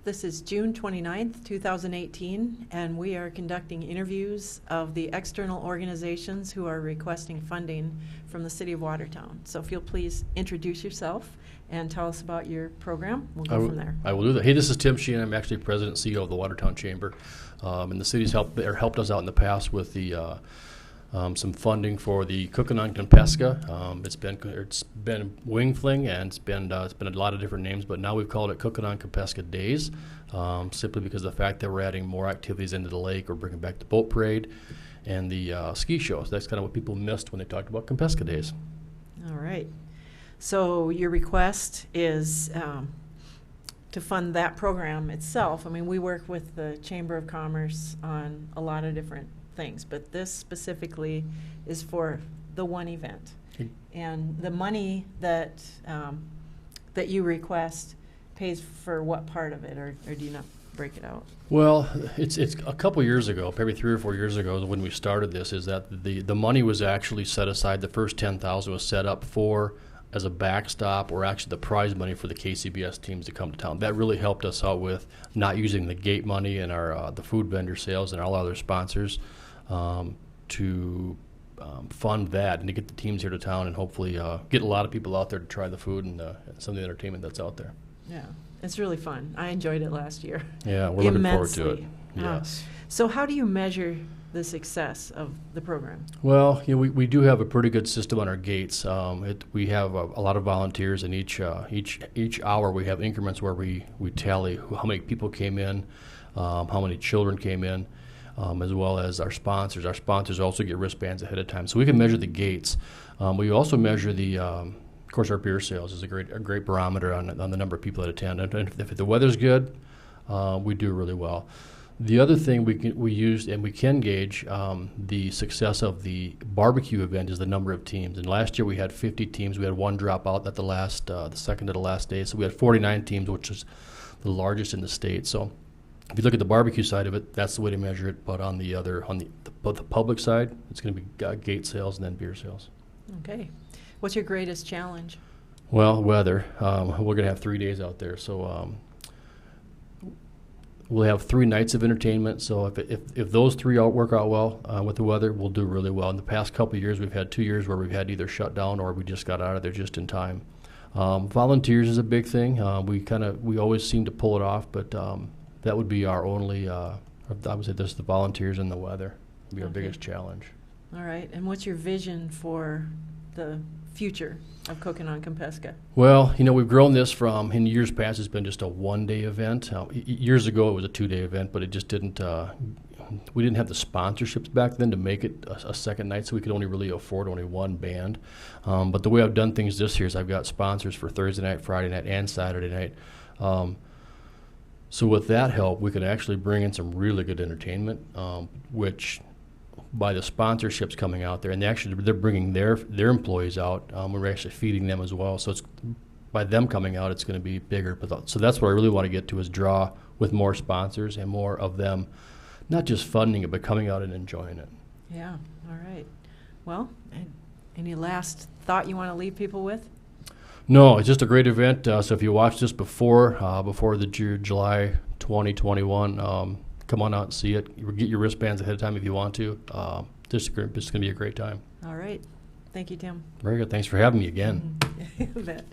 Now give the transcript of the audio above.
This is June 29th, 2018, and we are conducting interviews of the external organizations who are requesting funding from the City of Watertown. So if you'll please introduce yourself and tell us about your program, we'll go from there. I will do that. Hey, this is Tim Sheehan. I'm actually President and CEO of the Watertown Chamber. And the city's helped us out in the past with the some funding for the Cooking on Compesca. It's been Wing Fling, and it's been a lot of different names, but now we've called it Cooking on Compesca Days, simply because of the fact that we're adding more activities into the lake. We're bringing back the boat parade and the ski shows. That's kind of what people missed when they talked about Compesca Days. All right. So your request is to fund that program itself. I mean, we work with the Chamber of Commerce on a lot of different things, but this specifically is for the one event. And the money that that you request pays for what part of it, or do you not break it out? Well, it's a couple years ago, maybe 3 or 4 years ago when we started this, is that the money was actually set aside. The first $10,000 was set up for as a backstop, or actually the prize money for the KCBS teams to come to town. That really helped us out with not using the gate money and our the food vendor sales and all other sponsors to fund that and to get the teams here to town and hopefully get a lot of people out there to try the food and some of the entertainment that's out there. Yeah, it's really fun. I enjoyed it last year. Yeah, we're looking forward to it. Yes. So how do you measure the success of the program? Well, we do have a pretty good system on our gates. We have a lot of volunteers, and each hour we have increments where we tally how many people came in, how many children came in, as well as our sponsors. Our sponsors also get wristbands ahead of time, so we can measure the gates. We also measure of course, our beer sales is a great barometer on the number of people that attend. And if the weather's good, we do really well. The other thing we use and we can gauge the success of the barbecue event is the number of teams. And last year we had 50 teams. We had one drop out at the second to the last day. So we had 49 teams, which is the largest in the state. So if you look at the barbecue side of it, that's the way to measure it. But on the public side, it's going to be gate sales and then beer sales. Okay. What's your greatest challenge? Well, weather. We're going to have 3 days out there. So we'll have 3 nights of entertainment, so if those 3 work out well with the weather, we'll do really well. In the past couple of years, we've had 2 years where we've had either shut down or we just got out of there just in time. Volunteers is a big thing. We always seem to pull it off, but that would be our only, I would say this, the volunteers and the weather would be our biggest challenge. All right, and what's your vision for the future of Cooking on Compesca? Well, we've grown this from, in years past, it's been just a 1-day event. Years ago, it was a 2-day event, but it just didn't, we didn't have the sponsorships back then to make it a second night, so we could only really afford only one band. But the way I've done things this year is I've got sponsors for Thursday night, Friday night, and Saturday night. So with that help, we could actually bring in some really good entertainment, which by the sponsorships coming out there, and they're bringing their employees out. We're actually feeding them as well. So it's by them coming out, it's going to be bigger. So that's what I really want to get to, is draw with more sponsors and more of them, not just funding it, but coming out and enjoying it. Yeah. All right. Well, any last thought you want to leave people with? No, it's just a great event. So if you watched this before the July 2021. Come on out and see it. Get your wristbands ahead of time if you want to. This is going to be a great time. All right. Thank you, Tim. Very good. Thanks for having me again. You bet.